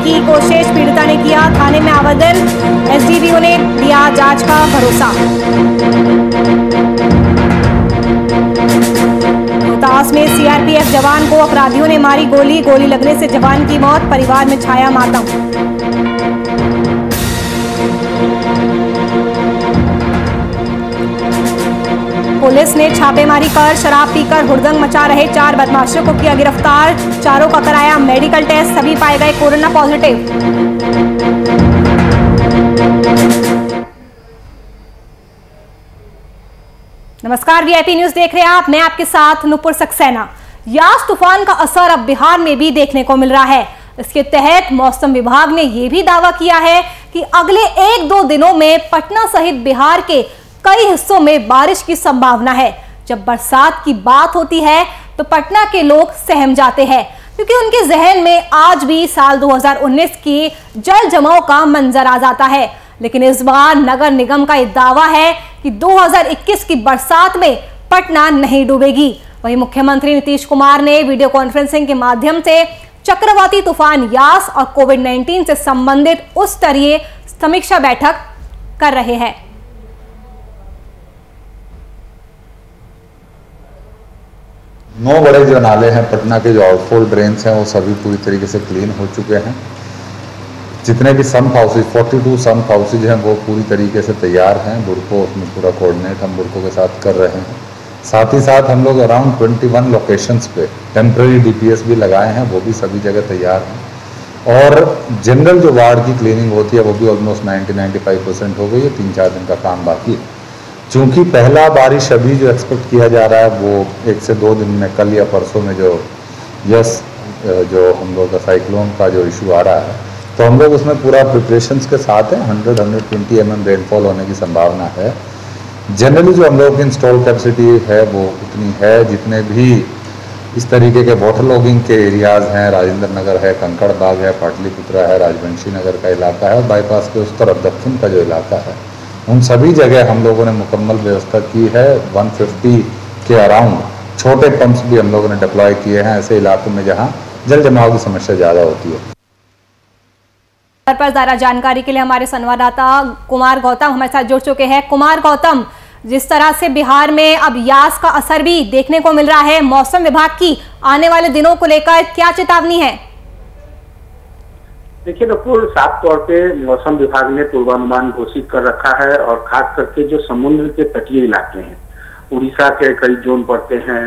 की कोशिश, पीड़िता ने किया थाने में आवेदन, एसडीपीओ ने दिया जांच का भरोसा। रोहतास में सीआरपीएफ जवान को अपराधियों ने मारी गोली, गोली लगने से जवान की मौत, परिवार में छाया मातम। पुलिस ने छापेमारी कर शराब पीकर हुड़दंग मचा रहे 4 बदमाशों को किया गिरफ्तार, चारों का कराया मेडिकल टेस्ट, सभी पाए गए कोरोना पॉजिटिव। नमस्कार, वीआईपी न्यूज देख रहे हैं आप, मैं आपके साथ नुपुर सक्सेना। यास तूफान का असर अब बिहार में भी देखने को मिल रहा है। इसके तहत मौसम विभाग ने यह भी दावा किया है कि अगले 1-2 दिनों में पटना सहित बिहार के कई हिस्सों में बारिश की संभावना है। जब बरसात की बात होती है तो पटना के लोग सहम जाते हैं, क्योंकि उनके जहन में आज भी साल 2019 की जल जमाव का मंजर आ जाता है। लेकिन इस बार नगर निगम का यह दावा है कि 2021 की बरसात में पटना नहीं डूबेगी। वहीं मुख्यमंत्री नीतीश कुमार ने वीडियो कॉन्फ्रेंसिंग के माध्यम से चक्रवाती तूफान यास और कोविड-19 से संबंधित उच्च स्तरीय समीक्षा बैठक कर रहे हैं। नौ बड़े जो नाले हैं पटना के, जो आउटफॉल ड्रेन्स हैं, वो सभी पूरी तरीके से क्लीन हो चुके हैं। जितने भी सम्प हाउसेज 42 सम्प हाउसेज हैं वो पूरी तरीके से तैयार हैं। बुड़को उसमें पूरा कोऑर्डिनेट हम बुड़को के साथ कर रहे हैं। साथ ही साथ हम लोग अराउंड 21 लोकेशंस पे टेम्पररी डीपीएस भी लगाए हैं, वो भी सभी जगह तैयार हैं। और जनरल जो वार्ड की क्लीनिंग होती है वो भी ऑलमोस्ट 90-95% हो गई है। 3-4 दिन का काम बाकी है। चूँकि पहला बारिश अभी जो एक्सपेक्ट किया जा रहा है वो 1 से 2 दिन में, कल या परसों में जो जो हम लोग का साइक्लोन का जो इशू आ रहा है, तो हम लोग उसमें पूरा प्रिपरेशंस के साथ हैं। 100-120 mm रेनफॉल होने की संभावना है। जनरली जो हम लोग की इंस्टॉल कैपेसिटी है वो उतनी है। जितने भी इस तरीके के वाटर लॉगिंग के एरियाज़ हैं, राजेंद्र नगर है, कंकड़ बाग है, पाटलिपुत्रा है, राजवंशी नगर का इलाका है, और बाईपास के उस तरफ दक्षिण का जो इलाका है, उन सभी जगह हम लोगों ने मुकम्मल व्यवस्था की है। 150 के अराउंड छोटे पंप्स भी हम लोगों ने डिप्लॉय किए हैं ऐसे इलाकों में जहां जल जमाव की समस्या ज़्यादा होती है। पर ज़्यादा जानकारी के लिए हमारे संवाददाता कुमार गौतम हमारे साथ जुड़ चुके हैं। कुमार गौतम, जिस तरह से बिहार में अब यास का असर भी देखने को मिल रहा है, मौसम विभाग की आने वाले दिनों को लेकर क्या चेतावनी है? देखिए नुपुर, साफ तौर पे मौसम विभाग ने पूर्वानुमान घोषित कर रखा है, और खास करके जो समुद्र के तटीय इलाके हैं, उड़ीसा के कई जोन पड़ते हैं,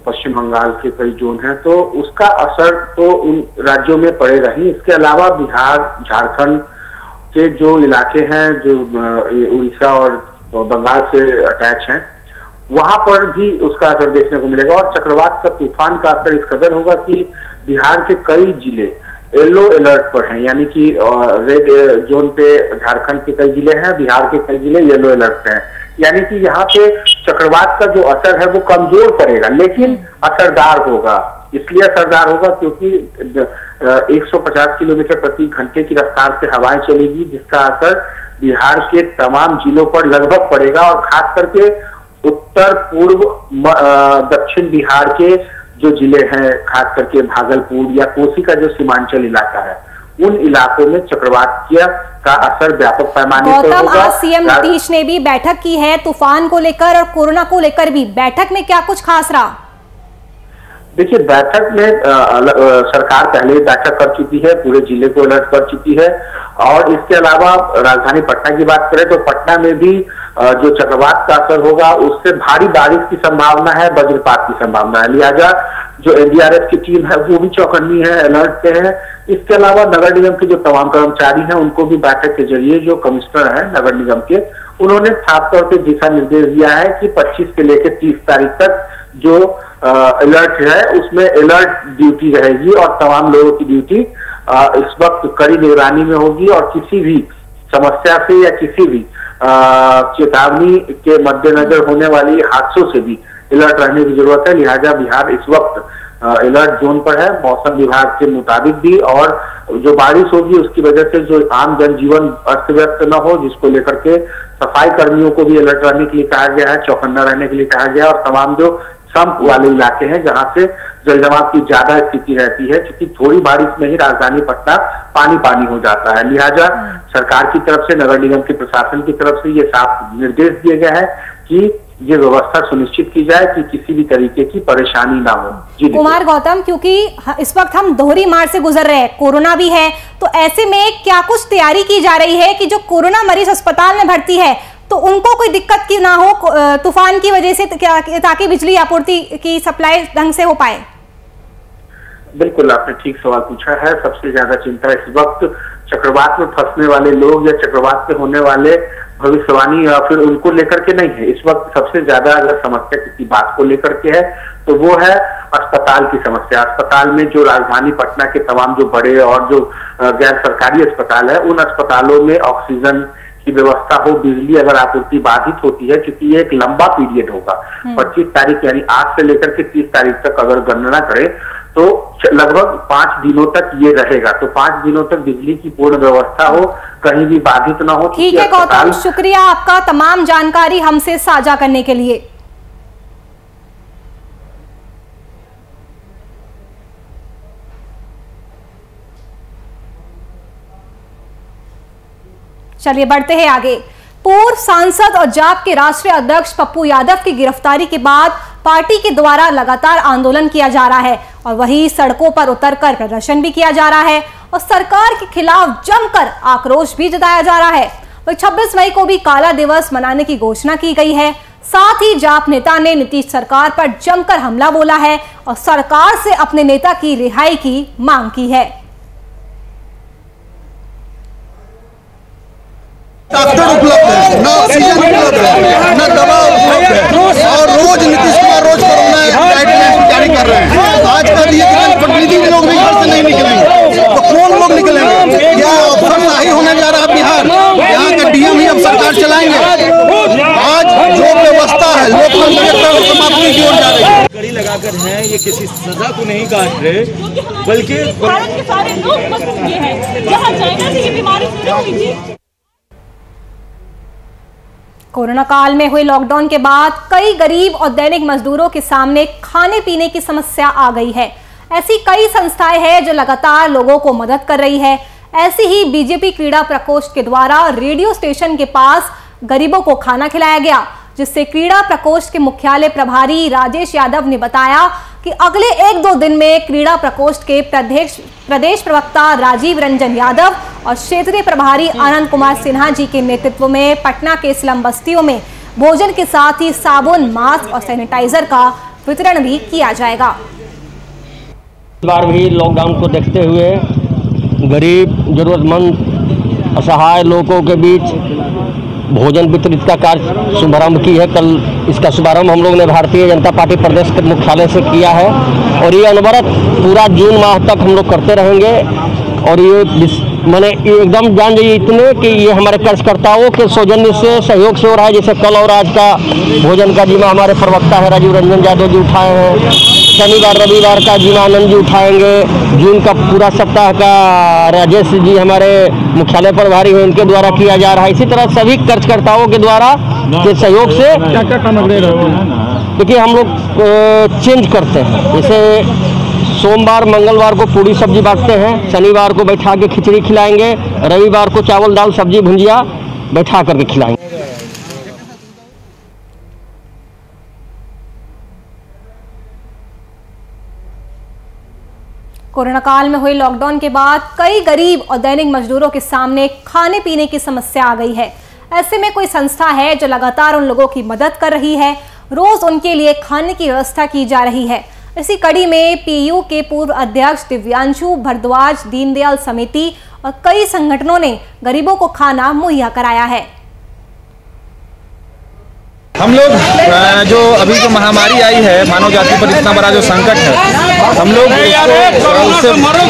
पश्चिम बंगाल के कई जोन हैं, तो उसका असर तो उन राज्यों में पड़ेगा ही। इसके अलावा बिहार, झारखंड के जो इलाके हैं जो उड़ीसा और बंगाल से अटैच हैं, वहां पर भी उसका असर देखने को मिलेगा। और चक्रवात का तूफान का असर इस कदर होगा कि बिहार के कई जिले येलो अलर्ट पर हैं, यानी कि रेड जोन पे झारखंड के कई जिले हैं, बिहार के कई जिले येलो अलर्ट पे हैं। यानी कि यहाँ पे चक्रवात का जो असर है वो कमजोर पड़ेगा, लेकिन असरदार होगा। इसलिए असरदार होगा क्योंकि 150 किलोमीटर प्रति घंटे की रफ्तार से हवाएं चलेगी, जिसका असर बिहार के तमाम जिलों पर लगभग पड़ेगा। और खास करके उत्तर पूर्व दक्षिण बिहार के जो जिले हैं, खास करके भागलपुर या कोसी का जो सीमांचल इलाका है, उन इलाकों में चक्रवात का असर व्यापक पैमाने पर होगा। आज सीएम नीतीश ने भी बैठक की है तूफान को लेकर और कोरोना को लेकर भी। बैठक में क्या कुछ खास रहा? देखिए, बैठक में सरकार पहले ही बैठक कर चुकी है, पूरे जिले को अलर्ट कर चुकी है। और इसके अलावा राजधानी पटना की बात करें तो पटना में भी जो चक्रवात का असर होगा उससे भारी बारिश की संभावना है, वज्रपात की संभावना है। लिहाजा जो एनडीआरएफ की टीम है वो भी चौकन्नी है, अलर्ट पे है। इसके अलावा नगर निगम के जो तमाम कर्मचारी हैं उनको भी बैठक के जरिए, जो कमिश्नर है नगर निगम के, उन्होंने साफ तौर पर दिशा निर्देश दिया है कि 25 से लेकर 30 तारीख तक जो अलर्ट है उसमें अलर्ट ड्यूटी रहेगी, और तमाम लोगों की ड्यूटी इस वक्त कड़ी निगरानी में होगी। और किसी भी समस्या से या किसी भी चेतावनी के मद्देनजर होने वाली हादसों से भी अलर्ट रहने की जरूरत है। लिहाजा बिहार इस वक्त अलर्ट जोन पर है मौसम विभाग के मुताबिक भी। और जो बारिश होगी उसकी वजह से जो आम जनजीवन अस्त व्यस्त न हो, जिसको लेकर के सफाई कर्मियों को भी अलर्ट रहने के लिए कहा गया है, चौकन्ना रहने के लिए कहा गया है। और तमाम जो सम्प वाले इलाके हैं जहां से जल जमाव की ज्यादा स्थिति रहती है, क्योंकि थोड़ी बारिश में ही राजधानी पटना पानी पानी हो जाता है। लिहाजा सरकार की तरफ से, नगर निगम के प्रशासन की तरफ से ये साफ निर्देश दिए गए हैं कि ये व्यवस्था सुनिश्चित की जाए कि किसी भी तरीके की परेशानी ना हो। जी कुमार गौतम, क्योंकि इस वक्त हम दोहरी मार से गुजर रहे हैं, कोरोना भी है, तो ऐसे में क्या कुछ तैयारी की जा रही है कि जो कोरोना मरीज अस्पताल में भर्ती है तो उनको कोई दिक्कत की ना हो तूफान की वजह से, ताकि बिजली आपूर्ति की सप्लाई ढंग से हो पाए? बिल्कुल, आपने ठीक सवाल पूछा है। सबसे ज्यादा चिंता इस वक्त चक्रवात में फंसने वाले लोग या चक्रवात से होने वाले भविष्यवाणी या फिर उनको लेकर के नहीं है। इस वक्त सबसे ज्यादा अगर समस्या किसी बात को लेकर के है तो वो है अस्पताल की समस्या। अस्पताल में जो राजधानी पटना के तमाम जो बड़े और जो गैर सरकारी अस्पताल है, उन अस्पतालों में ऑक्सीजन की व्यवस्था हो, बिजली अगर आपूर्ति बाधित होती है, क्योंकि ये एक लंबा पीरियड होगा। 25 तारीख यानी आज से लेकर के 30 तारीख तक अगर गणना करें तो लगभग 5 दिनों तक ये रहेगा। तो 5 दिनों तक बिजली की पूर्ण व्यवस्था हो, कहीं भी बाधित ना हो। ठीक है गौतम, शुक्रिया आपका तमाम जानकारी हमसे साझा करने के लिए। चलिए बढ़ते हैं आगे। पूर्व सांसद और जाप के राष्ट्रीय अध्यक्ष पप्पू यादव की गिरफ्तारी के बाद पार्टी के द्वारा लगातार आंदोलन किया जा रहा है और वहीं सड़कों पर उतरकर प्रदर्शन भी किया जा रहा है और सरकार के खिलाफ जमकर आक्रोश भी जताया जा रहा है। वहीं 26 मई को भी काला दिवस मनाने की घोषणा की गई है। साथ ही जाप नेता ने नीतीश सरकार पर जमकर हमला बोला है और सरकार से अपने नेता की रिहाई की मांग की है। डॉक्टर उपलब्ध है, न ऑक्सीजन उपलब्ध है, न दवा उपलब्ध है और रोज नीतीश कुमार रोज कोरोना गाइडलाइंस जारी कर रहे हैं। आज का दिए प्रतिनिधि लोग भी घर से नहीं निकलेंगे तो कौन लोग निकलेंगे? क्या अफसरशाही होने जा रहा है बिहार? यहाँ का डीएम ही अब सरकार चलाएंगे। आज जो व्यवस्था है लोकतंत्र समाप्ति की ओर जा रही है। कड़ी लगाकर है, ये किसी सजा को नहीं काट रहे, बल्कि भारत के सारे लोग मत ये हैं, जहाँ चाइना से ये बीमारी शुरू हुई थी। कोरोना काल में हुए लॉकडाउन के बाद कई गरीब और दैनिक मजदूरों के सामने खाने पीने की समस्या आ गई है। ऐसी कई संस्थाएं हैं जो लगातार लोगों को मदद कर रही है। ऐसी ही बीजेपी क्रीड़ा प्रकोष्ठ के द्वारा रेडियो स्टेशन के पास गरीबों को खाना खिलाया गया, जिससे क्रीड़ा प्रकोष्ठ के मुख्यालय प्रभारी राजेश यादव ने बताया कि अगले 1-2 दिन में क्रीड़ा प्रकोष्ठ के प्रदेश प्रवक्ता राजीव रंजन यादव और क्षेत्रीय प्रभारी आनंद कुमार सिन्हा जी के नेतृत्व में पटना के स्लम बस्तियों में भोजन के साथ ही साबुन, मास्क और सैनिटाइजर का वितरण भी किया जाएगा। इस बार भी लॉकडाउन को देखते हुए गरीब, जरूरतमंद, असहाय लोगों के बीच भोजन वितरित का कार्य शुभारंभ की है। कल इसका शुभारंभ हम लोग ने भारतीय जनता पार्टी प्रदेश के मुख्यालय से किया है और ये अनवरत पूरा जून माह तक हम लोग करते रहेंगे। और ये मैंने एकदम जान जाइए इतने कि ये हमारे कार्यकर्ताओं के सौजन्य से, सहयोग से हो रहा है। जैसे कल और आज का भोजन का जिम्मा हमारे प्रवक्ता है राजीव रंजन यादव जी उठाए हैं। शनिवार रविवार का जिम्मा आनंद जी उठाएंगे। जून का पूरा सप्ताह का राजेश जी हमारे मुख्यालय प्रभारी हैं, उनके द्वारा किया जा रहा है। इसी तरह सभी कार्यकर्ताओं के द्वारा के सहयोग से क्या सामग्री देखिए हम लोग चेंज करते हैं। जैसे सोमवार मंगलवार को पूरी सब्जी बांटते हैं, शनिवार को बैठा के खिचड़ी खिलाएंगे, रविवार को चावल दाल सब्जी भुंजिया बैठा करके खिलाएंगे। कोरोना काल में हुए लॉकडाउन के बाद कई गरीब और दैनिक मजदूरों के सामने खाने पीने की समस्या आ गई है। ऐसे में कोई संस्था है जो लगातार उन लोगों की मदद कर रही है। रोज उनके लिए खाने की व्यवस्था की जा रही है। इसी कड़ी में पीयू के पूर्व अध्यक्ष दिव्यांशु भारद्वाज, दीनदयाल समिति और कई संगठनों ने गरीबों को खाना मुहैया कराया है। हम लोग जो अभी जो महामारी आई है, मानव जाति पर इतना बड़ा जो संकट है, हम लोग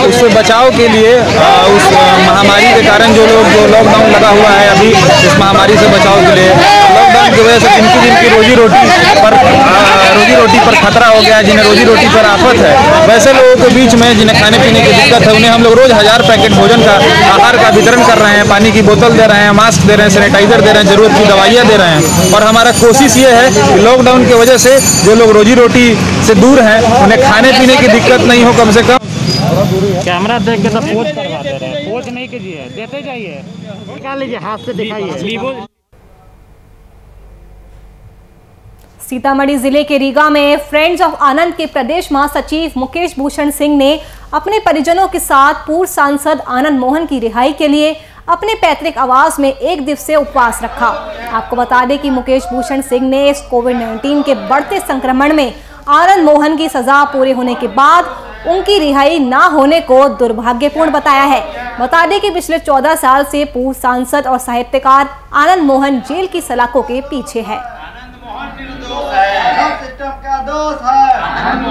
उससे बचाव के लिए उस महामारी के कारण जो लॉकडाउन लगा हुआ है अभी, इस महामारी से बचाव के लिए लॉकडाउन की वजह से जिनकी रोजी रोटी पर खतरा हो गया है, जिन्हें रोजी रोटी पर आफत है, वैसे लोगों के बीच में जिन्हें खाने पीने की दिक्कत है, उन्हें हम लोग रोज 1000 पैकेट भोजन का, आहार का वितरण कर रहे हैं। पानी की बोतल दे रहे हैं, मास्क दे रहे हैं, सैनिटाइजर दे रहे हैं, जरूरत की दवाइयाँ दे रहे हैं। और हमारा कोशिश ये है कि लॉकडाउन की वजह से जो लोग रोजी रोटी से दूर हैं, उन्हें खाने पीने की दिक्कत नहीं हो, कम से कम। कैमरा देख के तो पोस्ट करवा दे रहे हैं। खोज नहीं कीजिए, देते जाइए, निकाल लीजिए, हाथ से दिखाइए। सीतामढ़ी जिले के रीगा में फ्रेंड्स ऑफ आनंद के प्रदेश महासचिव मुकेश भूषण सिंह ने अपने परिजनों के साथ पूर्व सांसद आनंद मोहन की रिहाई के लिए अपने पैतृक आवास में 1 दिवसीय उपवास रखा। आपको बता दें कि मुकेश भूषण सिंह ने इस कोविड-19 के बढ़ते संक्रमण में आनंद मोहन की सजा पूरे होने के बाद उनकी रिहाई न होने को दुर्भाग्यपूर्ण बताया है। बता दें कि पिछले 14 साल से पूर्व सांसद और साहित्यकार आनंद मोहन जेल की सलाखों के पीछे है। सिस्टम का दोष है, आनंद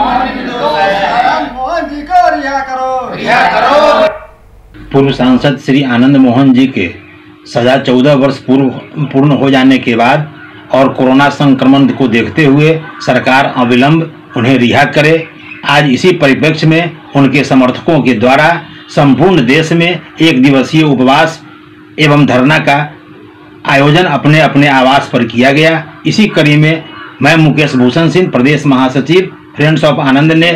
मोहन जी को रिहा करो, रिहा करो। पूर्व सांसद श्री आनंद मोहन जी के सजा 14 वर्ष पूर्ण हो जाने के बाद और कोरोना संक्रमण को देखते हुए सरकार अविलंब उन्हें रिहा करे। आज इसी परिप्रेक्ष्य में उनके समर्थकों के द्वारा संपूर्ण देश में 1 दिवसीय उपवास एवं धरना का आयोजन अपने अपने आवास पर किया गया। इसी कड़ी में मैं मुकेश भूषण सिंह प्रदेश महासचिव फ्रेंड्स ऑफ आनंद ने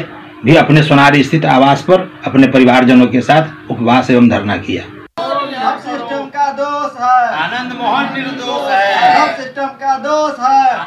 भी अपने सोनारी स्थित आवास पर अपने परिवारजनों के साथ उपवास एवं धरना किया। सिस्टम का दोष है, आनंद मोहन निर्दोष है, सिस्टम का दोष है।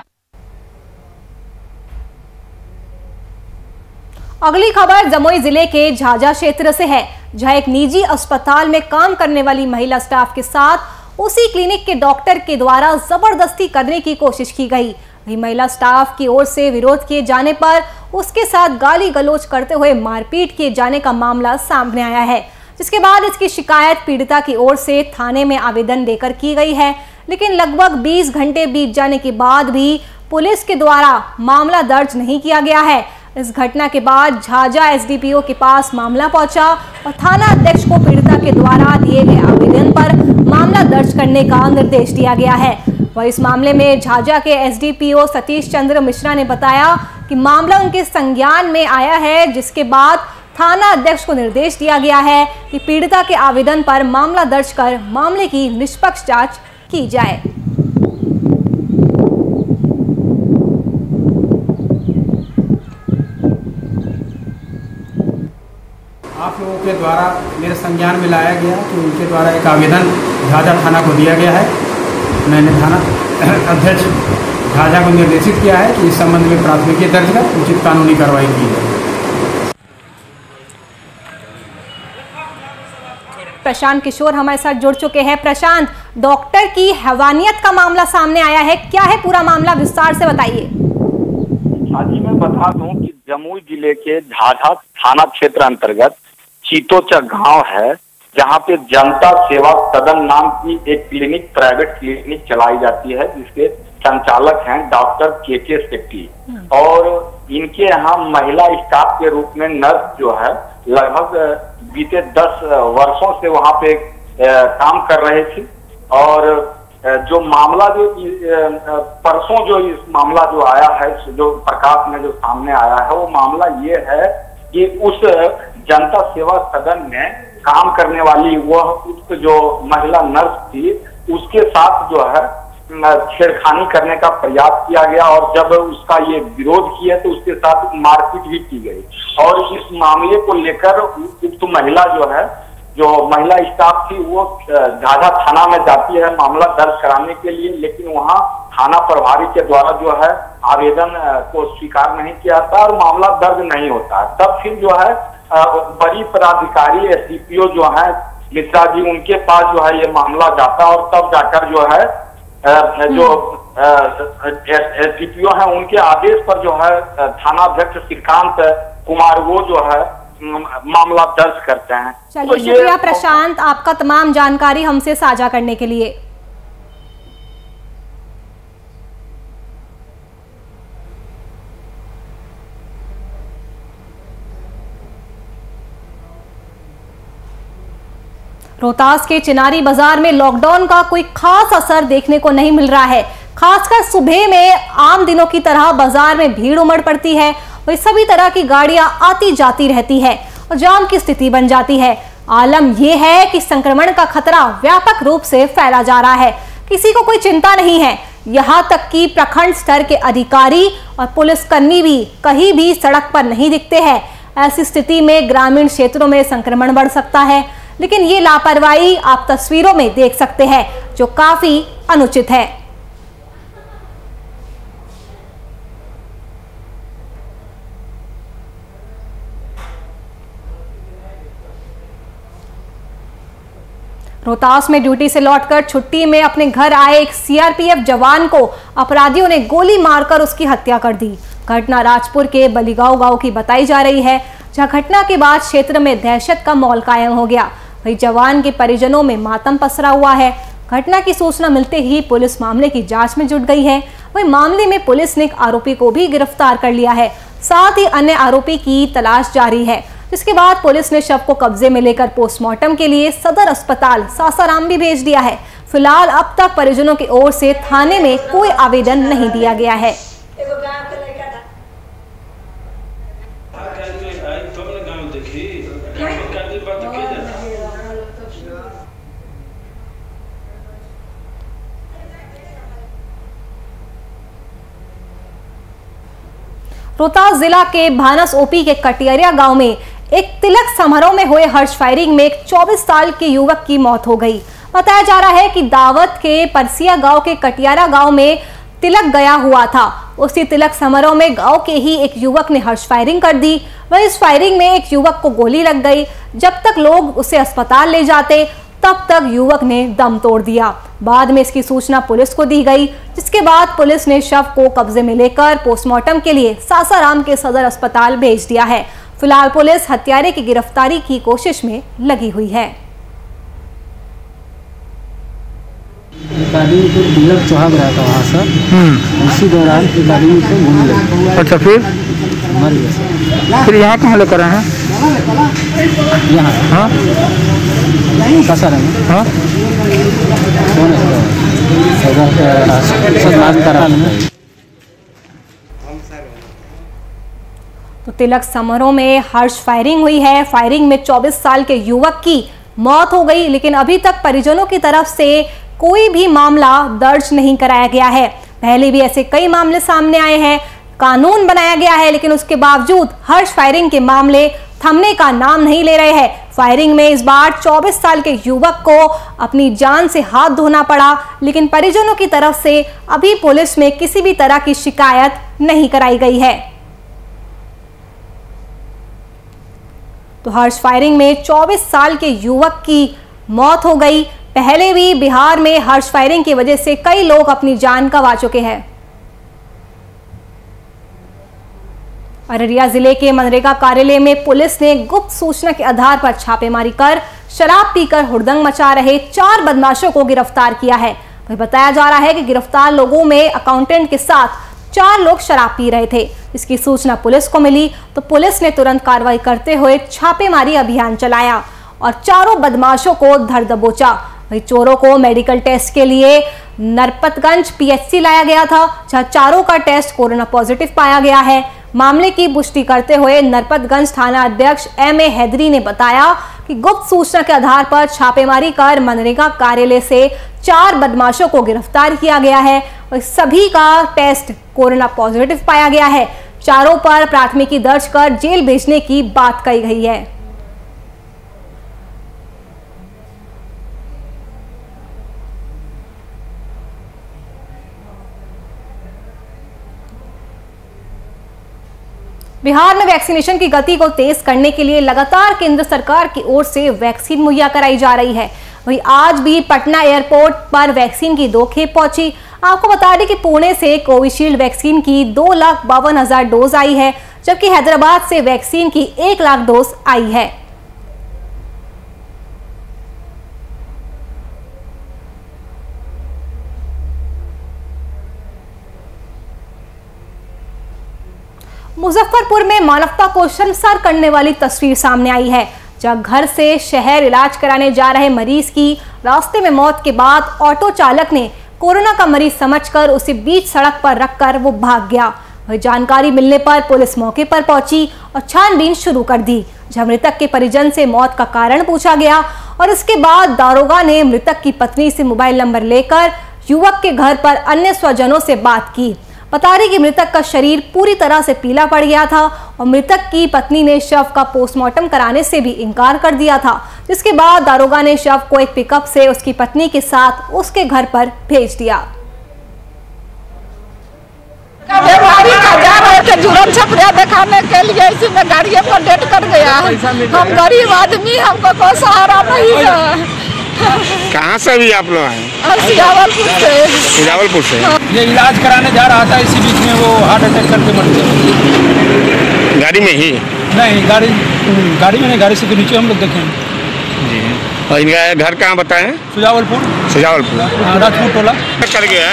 अगली खबर जमुई जिले के झाझा क्षेत्र से है, जहां एक निजी अस्पताल में काम करने वाली महिला स्टाफ के साथ उसी क्लिनिक के डॉक्टर के द्वारा जबरदस्ती करने की कोशिश की गई। वही महिला स्टाफ की ओर से विरोध किए जाने पर उसके साथ गाली गलौज करते हुए मारपीट किए जाने का मामला सामने आया है, जिसके बाद इसकी शिकायत पीड़िता की ओर से थाने में आवेदन देकर की गई है। लेकिन लगभग 20 घंटे बीत जाने के बाद भी पुलिस के द्वारा मामला दर्ज नहीं किया गया है। इस घटना के बाद झाझा एसडीपीओ के पास मामला पहुंचा और थाना अध्यक्ष को पीड़िता के द्वारा दिए गए आवेदन पर मामला दर्ज करने का निर्देश दिया गया है। वह इस मामले में झाझा के एसडीपीओ सतीश चंद्र मिश्रा ने बताया कि मामला उनके संज्ञान में आया है, जिसके बाद थाना अध्यक्ष को निर्देश दिया गया है कि पीड़िता के आवेदन पर मामला दर्ज कर मामले की निष्पक्ष जांच की जाए। आप लोगों के द्वारा मेरे संज्ञान में लाया गया कि उनके द्वारा एक आवेदन झाझा थाना को दिया गया है। मैंने थाना अध्यक्ष झाझा को निर्देशित किया है कि इस संबंध में प्राथमिकी दर्ज कर उचित कानूनी कार्रवाई की जाए। प्रशांत किशोर हमारे साथ जुड़ चुके हैं। प्रशांत, डॉक्टर की हैवानियत का मामला सामने आया है, क्या है पूरा मामला, विस्तार से बताइए। हाँ जी, मैं बता दूं कि जमुई जिले के झाझा थाना क्षेत्र अंतर्गत चीतोचक गांव है, जहां पे जनता सेवा सदन नाम की एक क्लिनिक, प्राइवेट क्लिनिक चलाई जाती है, जिसके संचालक हैं डॉक्टर के सेट्टी। और इनके यहाँ महिला स्टाफ के रूप में नर्स जो है लगभग बीते 10 वर्षों से वहां पे काम कर रहे थे। और जो मामला जो परसों जो इस मामला जो आया है, जो प्रकाश में जो सामने आया है, वो मामला ये है कि उस जनता सेवा सदन में काम करने वाली वह जो महिला नर्स थी, उसके साथ जो है छेड़खानी करने का प्रयास किया गया। और जब उसका ये विरोध किया तो उसके साथ मारपीट भी की गई। और इस मामले को लेकर उक्त महिला जो है, जो महिला स्टाफ थी, वो झाझा थाना में जाती है मामला दर्ज कराने के लिए। लेकिन वहां थाना प्रभारी के द्वारा जो है आवेदन को स्वीकार नहीं किया जाता और मामला दर्ज नहीं होता। तब फिर जो है बड़ी पदाधिकारी एसडीपीओ जो है मिश्रा जी, उनके पास जो है ये मामला जाता और तब जाकर जो है जो एसडीपीओ है उनके आदेश पर जो है थाना अध्यक्ष श्रीकांत कुमार वो जो है मामला दर्ज करते हैं। चलिए, शुक्रिया प्रशांत आपका तमाम जानकारी हमसे साझा करने के लिए। रोहतास के चिनारी बाजार में लॉकडाउन का कोई खास असर देखने को नहीं मिल रहा है। खासकर सुबह में आम दिनों की तरह बाजार में भीड़ उमड़ पड़ती है और सभी तरह की गाड़ियां आती जाती रहती है और जाम की स्थिति बन जाती है। आलम यह है कि संक्रमण का खतरा व्यापक रूप से फैला जा रहा है, किसी को कोई चिंता नहीं है। यहाँ तक कि प्रखंड स्तर के अधिकारी और पुलिसकर्मी भी कहीं भी सड़क पर नहीं दिखते हैं। ऐसी स्थिति में ग्रामीण क्षेत्रों में संक्रमण बढ़ सकता है। लेकिन ये लापरवाही आप तस्वीरों में देख सकते हैं, जो काफी अनुचित है। रोहतास में ड्यूटी से लौटकर छुट्टी में अपने घर आए एक सीआरपीएफ जवान को अपराधियों ने गोली मारकर उसकी हत्या कर दी। घटना राजपुर के बलीगांव गांव की बताई जा रही है, जहां घटना के बाद क्षेत्र में दहशत का माहौल कायम हो गया। वहीं जवान के परिजनों में मातम पसरा हुआ है। घटना की सूचना मिलते ही पुलिस मामले की जांच में जुट गई है। वहीं मामले में पुलिस ने एक आरोपी को भी गिरफ्तार कर लिया है, साथ ही अन्य आरोपी की तलाश जारी है। जिसके बाद पुलिस ने शव को कब्जे में लेकर पोस्टमार्टम के लिए सदर अस्पताल सासाराम भी भेज दिया है। फिलहाल अब तक परिजनों की ओर से थाने में कोई आवेदन नहीं दिया गया है। रोहतास जिला के भानस ओपी के कटियरिया गांव में एक तिलक समारोह में हुए हर्ष फायरिंग में एक 24 साल के युवक की मौत हो गई। बताया जा रहा है कि दावत के परसिया गांव के कटियारा गांव में तिलक गया हुआ था। उसी तिलक समारोह में गांव के ही एक युवक ने हर्ष फायरिंग कर दी। वहीं इस फायरिंग में एक युवक को गोली लग गई। जब तक लोग उसे अस्पताल ले जाते तब तक युवक ने दम तोड़ दिया। बाद में इसकी सूचना पुलिस को दी गई, जिसके बाद पुलिस ने शव को कब्जे में लेकर पोस्टमार्टम के लिए सासाराम के सदर अस्पताल भेज दिया है। फिलहाल पुलिस हत्यारे की गिरफ्तारी की कोशिश में लगी हुई है। आदमी को तिलक चढ़ा रहा था वहाँ से, उसी दौरान एक आदमी को गोली लगी। अच्छा, फिर मर गया। फिर यहाँ कहाँ लेकर आए हैं? यहाँ हाँ सासाराम में। हाँ तो तिलक समारोह में हर्ष फायरिंग हुई है। फायरिंग में 24 साल के युवक की मौत हो गई, लेकिन अभी तक परिजनों की तरफ से कोई भी मामला दर्ज नहीं कराया गया है। पहले भी ऐसे कई मामले सामने आए हैं, कानून बनाया गया है, लेकिन उसके बावजूद हर्ष फायरिंग के मामले थमने का नाम नहीं ले रहे हैं। फायरिंग में इस बार 24 साल के युवक को अपनी जान से हाथ धोना पड़ा, लेकिन परिजनों की तरफ से अभी पुलिस में किसी भी तरह की शिकायत नहीं कराई गई है। तो हर्ष फायरिंग में 24 साल के युवक की मौत हो गई। पहले भी बिहार में हर्ष फायरिंग की वजह से कई लोग अपनी जान गंवा चुके हैं। अररिया जिले के मनरेगा कार्यालय में पुलिस ने गुप्त सूचना के आधार पर छापेमारी कर शराब पीकर हुड़दंग मचा रहे 4 बदमाशों को गिरफ्तार किया है। वही बताया जा रहा है कि गिरफ्तार लोगों में अकाउंटेंट के साथ 4 लोग शराब पी रहे थे। इसकी सूचना पुलिस को मिली तो पुलिस ने तुरंत कार्रवाई करते हुए छापेमारी अभियान चलाया और चारों बदमाशों को धर दबोचा। वही चोरों को मेडिकल टेस्ट के लिए नरपतगंज पीएचसी लाया गया था, जहां चारों का टेस्ट कोरोना पॉजिटिव पाया गया है। मामले की पुष्टि करते हुए नरपतगंज थाना अध्यक्ष एम ए हैदरी ने बताया कि गुप्त सूचना के आधार पर छापेमारी कर मनरेगा कार्यालय से 4 बदमाशों को गिरफ्तार किया गया है और सभी का टेस्ट कोरोना पॉजिटिव पाया गया है। चारों पर प्राथमिकी दर्ज कर जेल भेजने की बात कही गई है। बिहार में वैक्सीनेशन की गति को तेज करने के लिए लगातार केंद्र सरकार की ओर से वैक्सीन मुहैया कराई जा रही है। वहीं आज भी पटना एयरपोर्ट पर वैक्सीन की 2 खेप पहुंची। आपको बता दें कि पुणे से कोविशील्ड वैक्सीन की 2,52,000 डोज आई है, जबकि हैदराबाद से वैक्सीन की 1 लाख डोज आई है। मुजफ्फरपुर में मानवता को शर्मसार करने वाली तस्वीर सामने आई है, जहां घर से शहर इलाज कराने जा रहे मरीज की रास्ते में मौत के बाद ऑटो चालक ने कोरोना का मरीज समझकर उसे बीच सड़क पर रखकर वो भाग गया। वही जानकारी मिलने पर पुलिस मौके पर पहुंची और छानबीन शुरू कर दी, जहां मृतक के परिजन से मौत का कारण पूछा गया और इसके बाद दारोगा ने मृतक की पत्नी से मोबाइल नंबर लेकर युवक के घर पर अन्य स्वजनों से बात की। बता दें कि मृतक का शरीर पूरी तरह से पीला पड़ गया था और मृतक की पत्नी ने शव का पोस्टमार्टम कराने से भी इनकार कर दिया था, जिसके बाद दारोगा ने शव को एक पिकअप से उसकी पत्नी के साथ उसके घर पर भेज दिया। बीमारी का जा रहे थे जुर्म छपरा दिखाने के लिए, इसी में गाड़ी पर डेट कर गया। हम गरीब आदमी, हमको कोई सहारा नहीं है। कहाँ से भी आप लोग हैं? सिजावलपुर से। ये इलाज कराने जा रहा था, इसी बीच में वो हार्ट अटैक करके मर गया। गाड़ी में ही? नहीं, गाड़ी में नहीं, गाड़ी से तो नीचे हम लोग देखें जी। और इनका घर कहाँ बताएं? सुजावलपुर। राजपुर टोला कर गया।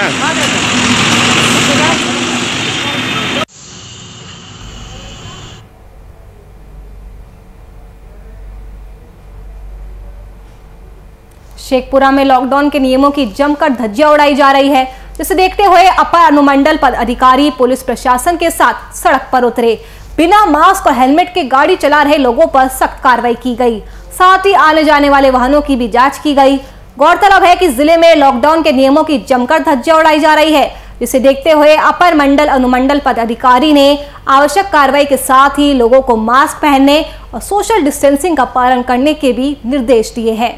शेखपुरा में लॉकडाउन के नियमों की जमकर धज्जियां उड़ाई जा रही है, जिसे देखते हुए अपर अनुमंडल पद अधिकारी पुलिस प्रशासन के साथ सड़क पर उतरे। बिना मास्क और हेलमेट के गाड़ी चला रहे लोगों पर सख्त कार्रवाई की गई, साथ ही आने जाने वाले वाहनों की भी जांच की गई। गौरतलब है कि जिले में लॉकडाउन के नियमों की जमकर धज्जियां उड़ाई जा रही है, जिसे देखते हुए अपर मंडल अनुमंडल पद अधिकारी ने आवश्यक कार्रवाई के साथ ही लोगों को मास्क पहनने और सोशल डिस्टेंसिंग का पालन करने के भी निर्देश दिए हैं।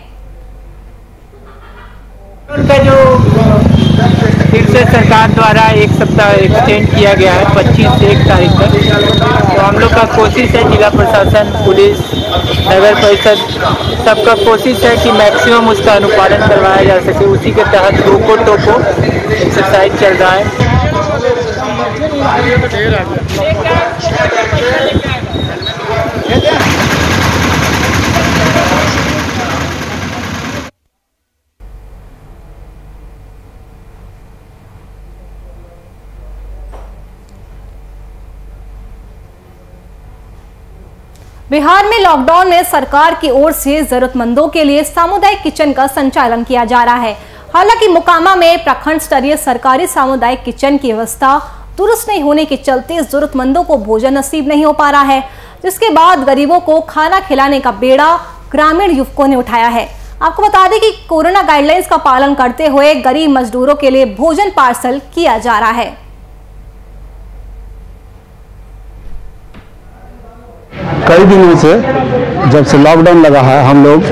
उनका जो फिर से सरकार द्वारा 1 सप्ताह एक्सटेंड किया गया है 25 से 1 तारीख तक, तो हम लोग का कोशिश है, जिला प्रशासन, पुलिस, नगर परिषद सबका कोशिश है कि मैक्सिमम उसका अनुपालन करवाया जा सके। उसी के तहत रोको टोको एक्सरसाइज चल रहा है। बिहार में लॉकडाउन में सरकार की ओर से जरूरतमंदों के लिए सामुदायिक किचन का संचालन किया जा रहा है। हालांकि मोकामा में प्रखंड स्तरीय सरकारी सामुदायिक किचन की व्यवस्था दुरुस्त नहीं होने के चलते जरूरतमंदों को भोजन नसीब नहीं हो पा रहा है, जिसके बाद गरीबों को खाना खिलाने का बेड़ा ग्रामीण युवकों ने उठाया है। आपको बता दें कि कोरोना गाइडलाइंस का पालन करते हुए गरीब मजदूरों के लिए भोजन पार्सल किया जा रहा है। कई दिनों से जब से लॉकडाउन लगा है, हम लोग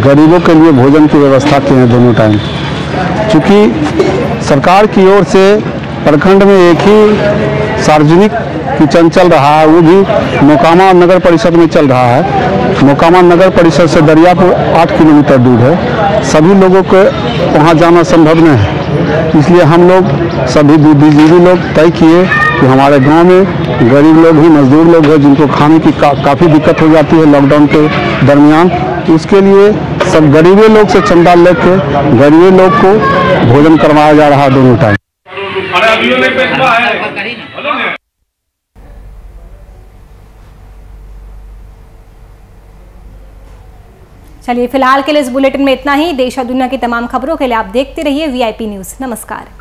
गरीबों के लिए भोजन की व्यवस्था किए हैं दोनों टाइम। चूँकि सरकार की ओर से प्रखंड में एक ही सार्वजनिक किचन चल रहा है, वो भी मोकामा नगर परिषद में चल रहा है। मोकामा नगर परिषद से दरियापुर 8 किलोमीटर दूर है। सभी लोगों को वहाँ जाना संभव नहीं है, इसलिए हम लोग सभी बुद्धिजीवी लोग तय किए कि हमारे गांव में गरीब लोग ही, मजदूर लोग हैं, जिनको खाने की काफ़ी दिक्कत हो जाती है लॉकडाउन के दरमियान। उसके लिए सब गरीबे लोग से चंदा लेके गरीबे लोग को भोजन करवाया जा रहा है दोनों टाइम। चलिए फिलहाल के लिए इस बुलेटिन में इतना ही। देश और दुनिया की तमाम खबरों के लिए आप देखते रहिए VIP न्यूज़। नमस्कार।